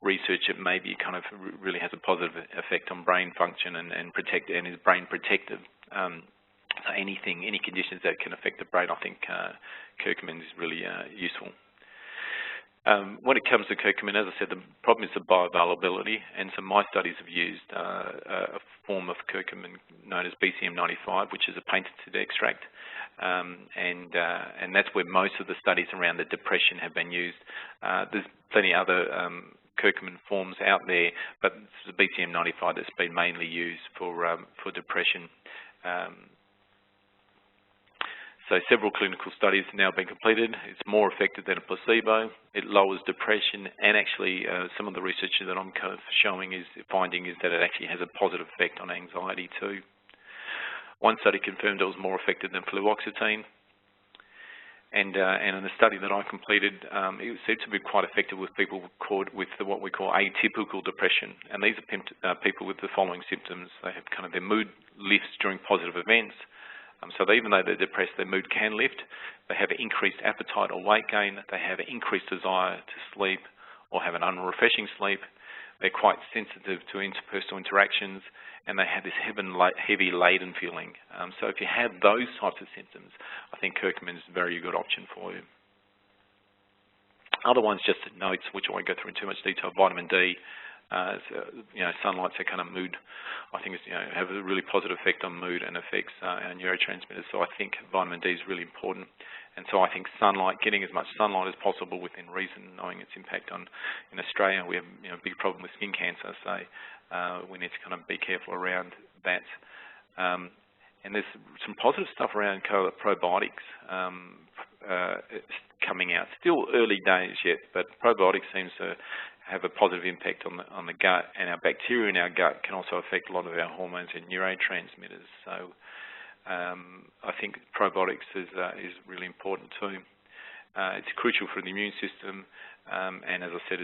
research that maybe kind of really has a positive effect on brain function and is brain protective. So any conditions that can affect the brain, I think curcumin is really useful. When it comes to curcumin, as I said, the problem is the bioavailability, and so my studies have used a form of curcumin known as BCM95, which is a patented extract, and that's where most of the studies around the depression have been used. There's plenty of other curcumin forms out there, but it's the BCM95 that's been mainly used for depression. So several clinical studies have now been completed. It's more effective than a placebo. It lowers depression, and actually some of the research that I'm kind of finding is that it actually has a positive effect on anxiety too. One study confirmed it was more effective than fluoxetine, and in a study that I completed, it seemed to be quite effective with people with what we call atypical depression, and these are people with the following symptoms. They have kind of their mood lifts during positive events. So even though they're depressed, their mood can lift. They have increased appetite or weight gain. They have increased desire to sleep or have an unrefreshing sleep. They're quite sensitive to interpersonal interactions, and they have this heavy laden feeling. So if you have those types of symptoms, I think curcumin is a very good option for you. Other ones, just notes, which I won't go through in too much detail. Vitamin D. Sunlight's a kind of mood, I think, have a really positive effect on mood and affects our neurotransmitters. So I think vitamin D is really important. And so I think sunlight, getting as much sunlight as possible within reason, knowing its impact on, in Australia, we have a big problem with skin cancer, so we need to kind of be careful around that. And there's some positive stuff around probiotics coming out. Still early days yet, but probiotics seems to have a positive impact on the gut, and our bacteria in our gut can also affect a lot of our hormones and neurotransmitters. So I think probiotics is really important too. It's crucial for the immune system, and as I said,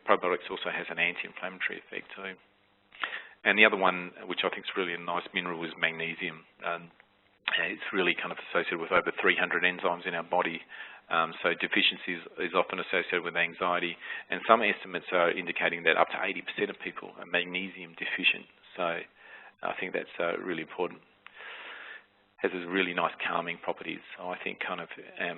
probiotics also has an anti-inflammatory effect too. And the other one, which I think is really a nice mineral, is magnesium. It's really kind of associated with over 300 enzymes in our body, So deficiency is often associated with anxiety, and some estimates are indicating that up to 80% of people are magnesium deficient. So I think that's really important. Has these really nice calming properties. So I think kind of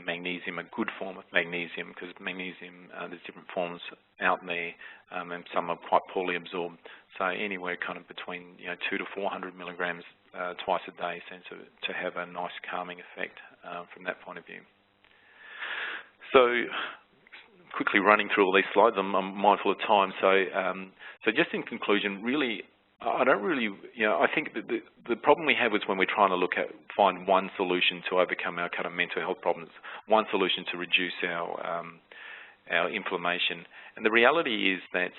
magnesium, a good form of magnesium, because magnesium, there's different forms out there, and some are quite poorly absorbed. So anywhere kind of between 200 to 400 milligrams twice a day seems to have a nice calming effect from that point of view. So quickly running through all these slides, I'm mindful of time. So just in conclusion, really, I don't really, I think that the problem we have is when we're trying to find one solution to overcome our kind of mental health problems, one solution to reduce our inflammation. And the reality is that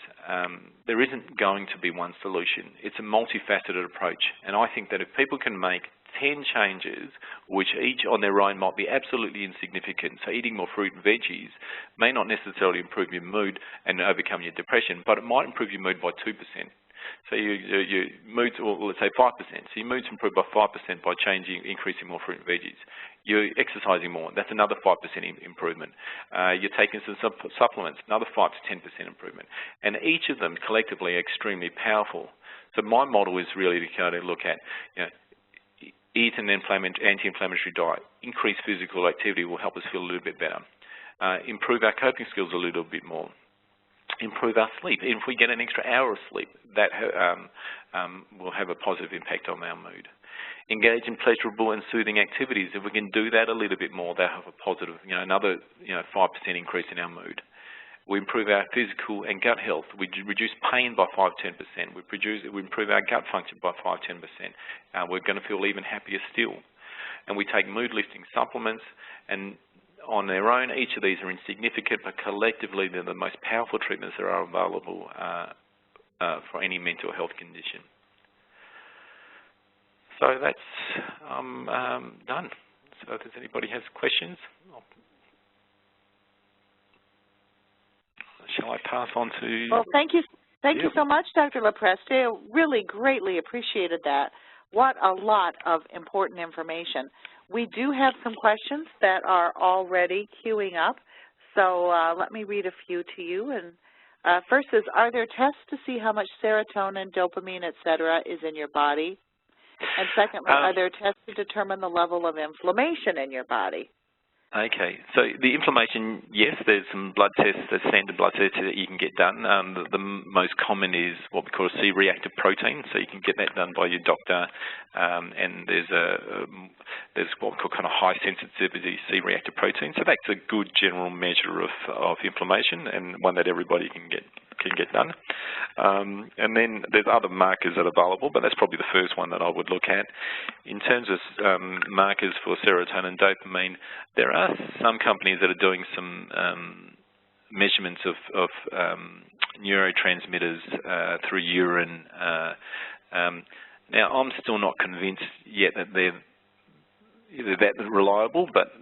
there isn't going to be one solution. It's a multifaceted approach. And I think that if people can make 10 changes, which each on their own might be absolutely insignificant, so eating more fruit and veggies may not necessarily improve your mood and overcome your depression, but it might improve your mood by 2%. So your moods, or let's say 5%. So your moods improve by 5% by increasing more fruit and veggies. You're exercising more. That's another 5% improvement. You're taking some supplements, another 5 to 10% improvement. And each of them collectively are extremely powerful. So my model is really to kind of look at, eat an anti-inflammatory diet. Increase physical activity will help us feel a little bit better. Improve our coping skills a little bit more. Improve our sleep. If we get an extra hour of sleep, that will have a positive impact on our mood. Engage in pleasurable and soothing activities. If we can do that a little bit more, that'll have a positive, another 5% increase in our mood. We improve our physical and gut health. We reduce pain by 5–10%. We improve our gut function by 5–10%. We're going to feel even happier still. And we take mood-lifting supplements, and on their own, each of these are insignificant, but collectively they're the most powerful treatments that are available for any mental health condition. So that's done. So if anybody has questions, shall I pass on to... Well, thank you. Thank you so much, Dr. Lopresti. I really greatly appreciated that. What a lot of important information. We do have some questions that are already queuing up, so let me read a few to you. And first is, are there tests to see how much serotonin, dopamine, et cetera, is in your body? And secondly, are there tests to determine the level of inflammation in your body? Okay, so the inflammation, yes, there's some blood tests, there's standard blood tests that you can get done. The most common is what we call a C-reactive protein, so you can get that done by your doctor, and there's what we call kind of high sensitivity C-reactive protein, so that's a good general measure of inflammation and one that everybody can get done. And then there's other markers that are available, but that's probably the first one that I would look at. In terms of markers for serotonin and dopamine, there are some companies that are doing some measurements of neurotransmitters through urine. Now, I'm still not convinced yet that they're that reliable, but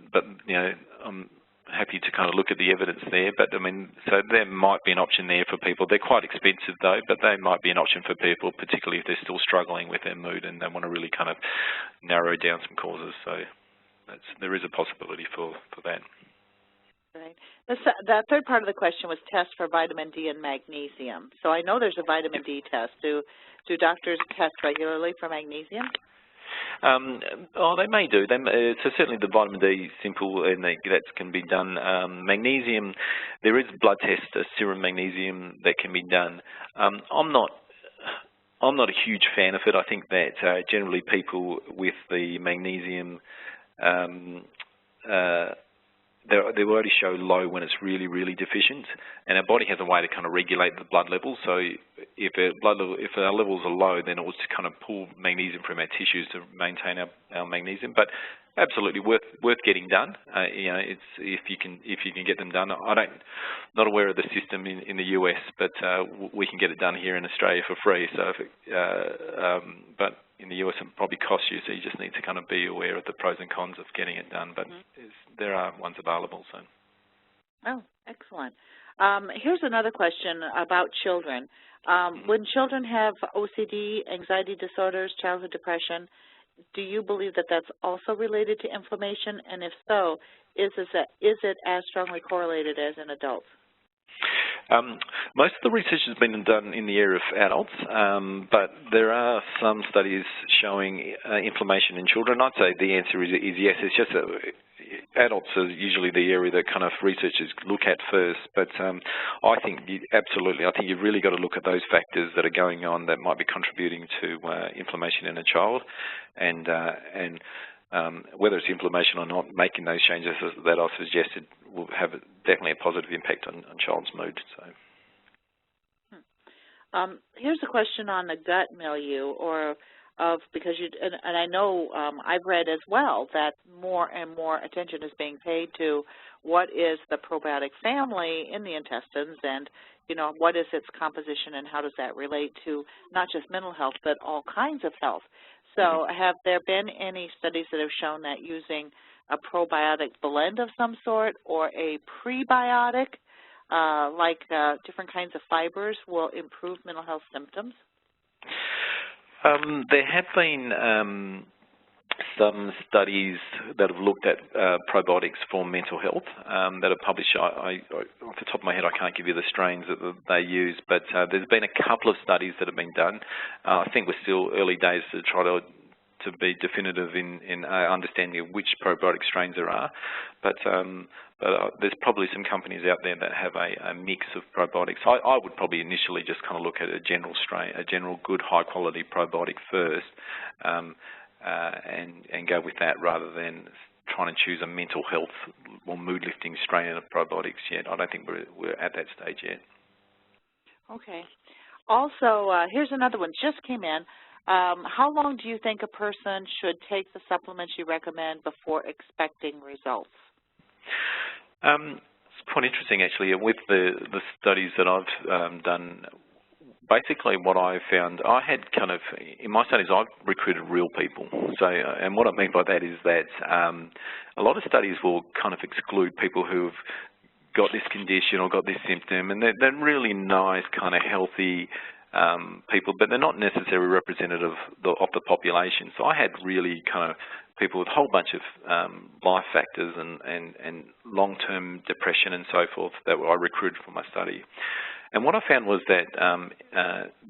I'm happy to kind of look at the evidence there. But I mean, so there might be an option there for people. They're quite expensive though, but they might be an option for people, particularly if they're still struggling with their mood and they want to really kind of narrow down some causes. So there is a possibility for that. Right. That third part of the question was tests for vitamin D and magnesium. So I know there's a vitamin D test. Do doctors test regularly for magnesium? They may do. So certainly the vitamin D is simple, and that can be done. Magnesium, there is a blood test, a serum magnesium that can be done. I'm not a huge fan of it. I think that generally people with the magnesium, they already show low when it's really, really deficient, and our body has a way to kind of regulate the blood levels. So if our levels are low, then it will just kind of pull magnesium from our tissues to maintain our magnesium. But absolutely worth getting done. It's if you can get them done. Not aware of the system in the US, but we can get it done here in Australia for free. So but in the US it probably costs you, so you just need to kind of be aware of the pros and cons of getting it done. But there are ones available. So. Oh, excellent. Here's another question about children. When children have OCD, anxiety disorders, childhood depression, do you believe that that's also related to inflammation? And if so, is it as strongly correlated as in adults? Most of the research has been done in the area of adults, but there are some studies showing inflammation in children. I'd say the answer is yes. It's just that adults are usually the area that kind of researchers look at first, but I think absolutely, I think you've really got to look at those factors that are going on that might be contributing to inflammation in a child, and whether it's inflammation or not, making those changes that I've suggested will have definitely a positive impact on child's mood. So. Here's a question on the gut milieu, because and I know I've read as well that more and more attention is being paid to what is the probiotic family in the intestines, and what is its composition, and how does that relate to not just mental health but all kinds of health. So have there been any studies that have shown that using a probiotic blend of some sort or a prebiotic, like different kinds of fibers, will improve mental health symptoms? There have been some studies that have looked at probiotics for mental health that are published. Off the top of my head, I can't give you the strains that they use, but there's been a couple of studies that have been done. I think we're still early days to try to be definitive in understanding of which probiotic strains there are, but there's probably some companies out there that have a mix of probiotics. I would probably initially just kind of look at a general strain, a general good high-quality probiotic first, and go with that rather than trying to choose a mental health or mood-lifting strain of probiotics yet. I don't think we're at that stage yet. Okay. Also, here's another one, just came in. How long do you think a person should take the supplements you recommend before expecting results? It's quite interesting, actually. With the studies that I've done, basically what I found, I had kind of, in my studies, I've recruited real people. So, and what I mean by that is that a lot of studies will kind of exclude people who've got this condition or got this symptom, and they're really nice, kind of healthy people, but they're not necessarily representative of the population. So I had really kind of people with a whole bunch of life factors and long-term depression and so forth that I recruited for my study. And what I found was that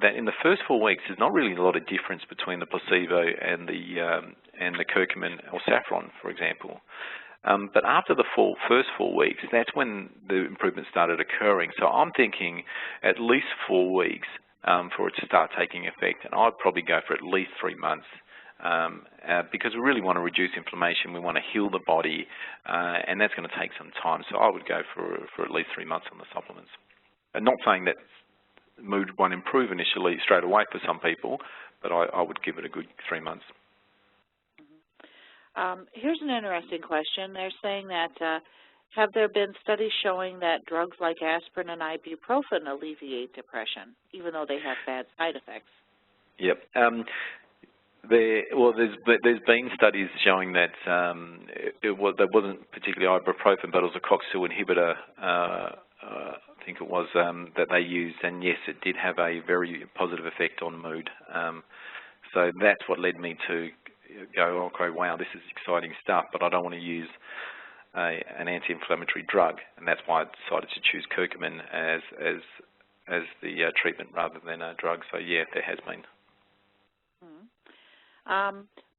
that in the first 4 weeks, there's not really a lot of difference between the placebo and the curcumin or saffron, for example. But after the first 4 weeks, that's when the improvement started occurring. So I'm thinking at least 4 weeks for it to start taking effect, and I'd probably go for at least 3 months because we really want to reduce inflammation, we want to heal the body, and that's going to take some time. So I would go for at least 3 months on the supplements. I'm not saying that mood won't improve initially straight away for some people, but I would give it a good 3 months. Here's an interesting question. They're saying that have there been studies showing that drugs like aspirin and ibuprofen alleviate depression, even though they have bad side effects? Yep. There's been studies showing that there wasn't particularly ibuprofen, but it was a COX-2 inhibitor, I think it was, that they used, and yes, it did have a very positive effect on mood. So that's what led me to go, okay, wow, this is exciting stuff, but I don't want to use an anti-inflammatory drug, and that's why I decided to choose curcumin as the treatment rather than a drug. So yeah, there has been.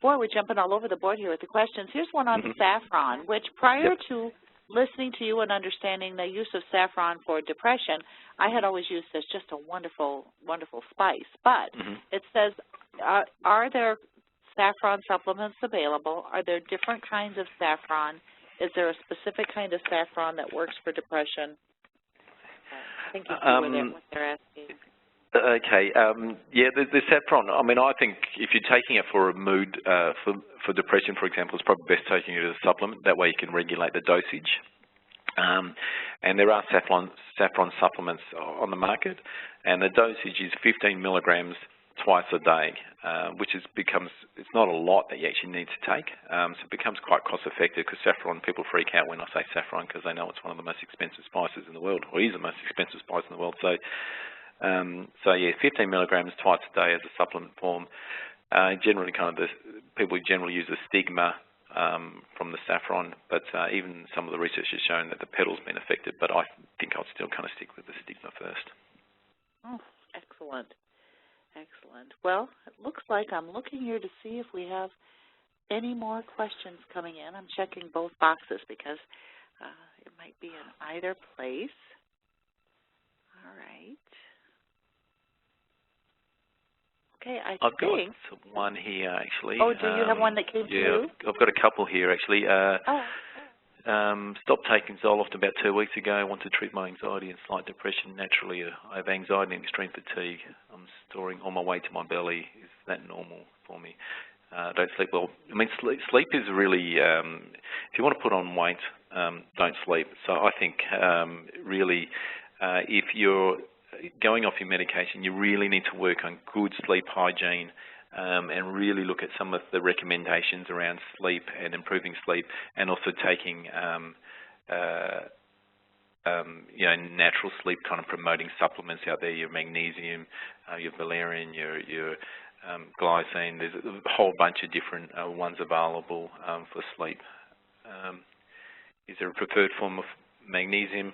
Boy, we're jumping all over the board here with the questions. Here's one on saffron, which prior to listening to you and understanding the use of saffron for depression, I had always used as just a wonderful, wonderful spice. But it says, are there saffron supplements available? Are there different kinds of saffron? Is there a specific kind of saffron that works for depression? I think you see what they're asking. Okay. Yeah, the saffron, I mean, I think if you're taking it for a mood, for depression, for example, it's probably best taking it as a supplement. That way you can regulate the dosage. And there are saffron supplements on the market, and the dosage is 15 milligrams twice a day, which it's not a lot that you actually need to take. So it becomes quite cost effective, because saffron, people freak out when I say saffron because they know it's one of the most expensive spices in the world, or is the most expensive spice in the world. So yeah, 15 milligrams twice a day as a supplement form. Generally, kind of people generally use the stigma from the saffron, but even some of the research has shown that the petal's been affected, but I think I'll still kind of stick with the stigma first. Oh, excellent. Excellent. Well, it looks like I'm looking here to see if we have any more questions coming in. I'm checking both boxes because it might be in either place. All right. Okay, I've got one here, actually. Oh, do you have one that came through? Yeah, I've got a couple here, actually. Stopped taking Zoloft about 2 weeks ago. I want to treat my anxiety and slight depression naturally. I have anxiety and extreme fatigue. I'm storing all my weight to my belly. Is that normal for me? Don't sleep well. I mean, sleep is really, if you want to put on weight, don't sleep. So I think really if you're going off your medication, you really need to work on good sleep hygiene and really look at some of the recommendations around sleep and improving sleep, and also taking natural sleep kind of promoting supplements out there, your magnesium, your valerian, your glycine. There's a whole bunch of different ones available for sleep. Is there a preferred form of magnesium?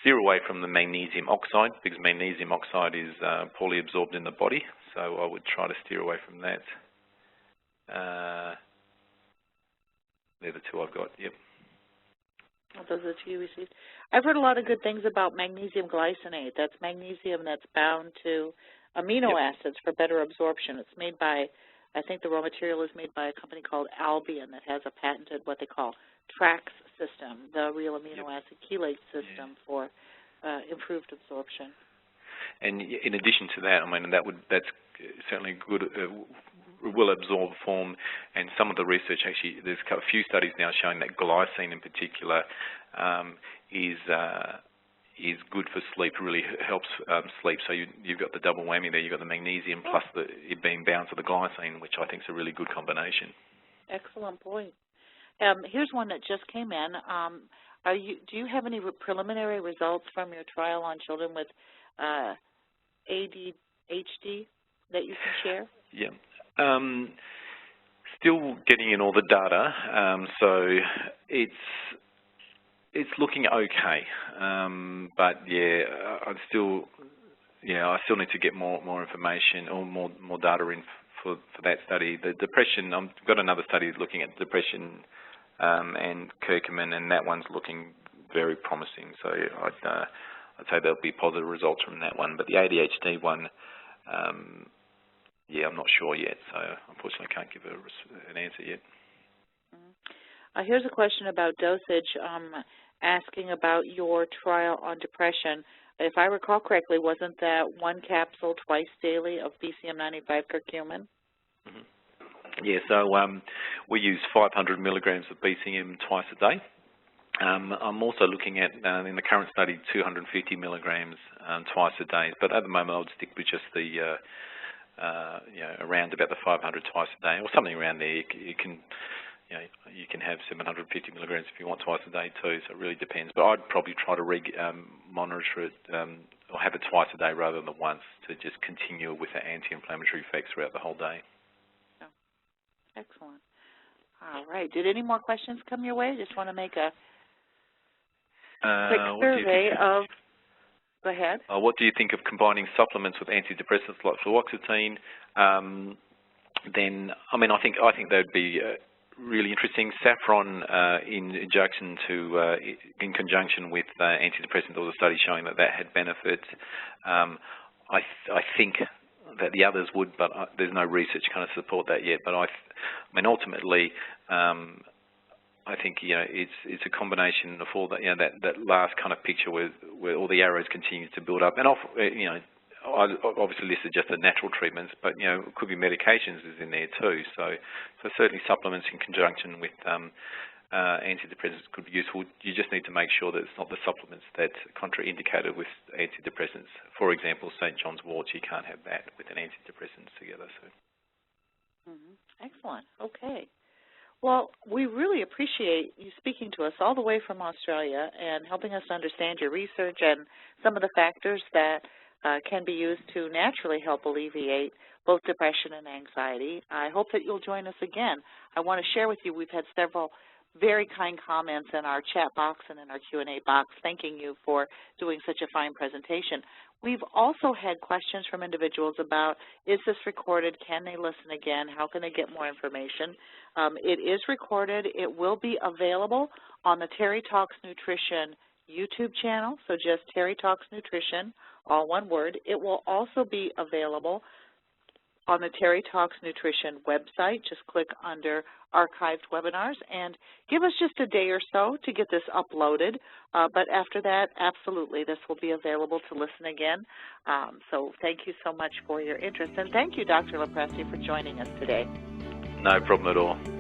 Steer away from the magnesium oxide, because magnesium oxide is poorly absorbed in the body, so I would try to steer away from that. They're the two I've got, yep. Well, those are the two you received. I've heard a lot of good things about magnesium glycinate. That's magnesium that's bound to amino acids for better absorption. It's made by, I think the raw material is made by a company called Albion that has a patented what they call TRAX system, the real amino acid chelate system for improved absorption. And in addition to that, I mean, that's certainly good, will absorb form, and some of the research actually, there's a few studies now showing that glycine in particular is good for sleep, really helps sleep. So you've got the double whammy there. You've got the magnesium plus it being bound to the glycine, which I think is a really good combination. Excellent point. Here's one that just came in. Do you have any preliminary results from your trial on children with ADHD that you can share? Yeah. Still getting in all the data, so it's looking okay, but I still need to get more information or more data in for that study. The depression, I've got another study looking at depression and curcumin, and that one's looking very promising. So I'd say there'll be positive results from that one. But the ADHD one, I'm not sure yet. So unfortunately, I can't give an answer yet. Here's a question about dosage, asking about your trial on depression. If I recall correctly, wasn't that one capsule twice daily of BCM95 curcumin? Mm-hmm. Yeah, so we use 500 milligrams of BCM twice a day. I'm also looking at, in the current study, 250 milligrams twice a day. But at the moment, I would stick with just the, around about the 500 twice a day, or something around there. You can have 750 milligrams if you want twice a day too, so it really depends. But I'd probably try to monitor it or have it twice a day rather than once, to just continue with the anti-inflammatory effects throughout the whole day. Oh, excellent. All right. Did any more questions come your way? Just want to make a quick survey of... Go ahead. What do you think of combining supplements with antidepressants like fluoxetine? Then, I mean, I think that would be really interesting. Saffron in conjunction with antidepressants, there was a study showing that had benefits. I think that the others would, but there's no research kind of support that yet. But I mean, ultimately, I think it's a combination of all that, that last kind of picture where all the arrows continue to build up, and I obviously listed just the natural treatments, but it could be medications is in there too. So certainly supplements in conjunction with antidepressants could be useful. You just need to make sure that it's not the supplements that contraindicated with antidepressants. For example, St. John's wort, you can't have that with an antidepressant together. So. Excellent. Okay. Well, we really appreciate you speaking to us all the way from Australia and helping us understand your research and some of the factors that can be used to naturally help alleviate both depression and anxiety. I hope that you'll join us again. I want to share with you, we've had several very kind comments in our chat box and in our Q&A box thanking you for doing such a fine presentation. We've also had questions from individuals about, is this recorded? Can they listen again? How can they get more information? It is recorded. It will be available on the Terry Talks Nutrition YouTube channel, so just Terry Talks Nutrition, all one word. It will also be available on the Terry Talks Nutrition website. Just click under Archived Webinars and give us just a day or so to get this uploaded. But after that, absolutely, this will be available to listen again. So thank you so much for your interest. And thank you, Dr. Lopresti, for joining us today. No problem at all.